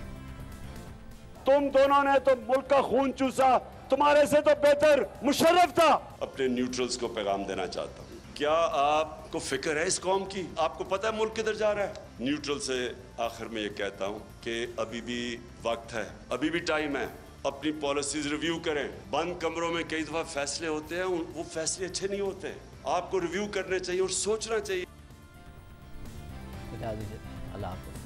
तुम दोनों ने तो मुल्क का खून चूसा, तुम्हारे से तो बेहतर मुशर्रफ था। अपने न्यूट्रल्स को पैगाम देना चाहता हूँ, क्या आपको फिक्र है इस कौम की? आपको पता है मुल्क किधर जा रहा है? न्यूट्रल से आखिर में ये कहता हूँ कि अभी भी वक्त है, अभी भी टाइम है, अपनी पॉलिसीज रिव्यू करें। बंद कमरों में कई दफा फैसले होते हैं, वो फैसले अच्छे नहीं होते। आपको रिव्यू करने चाहिए और सोचना चाहिए। अल्लाह हाफ़िज़।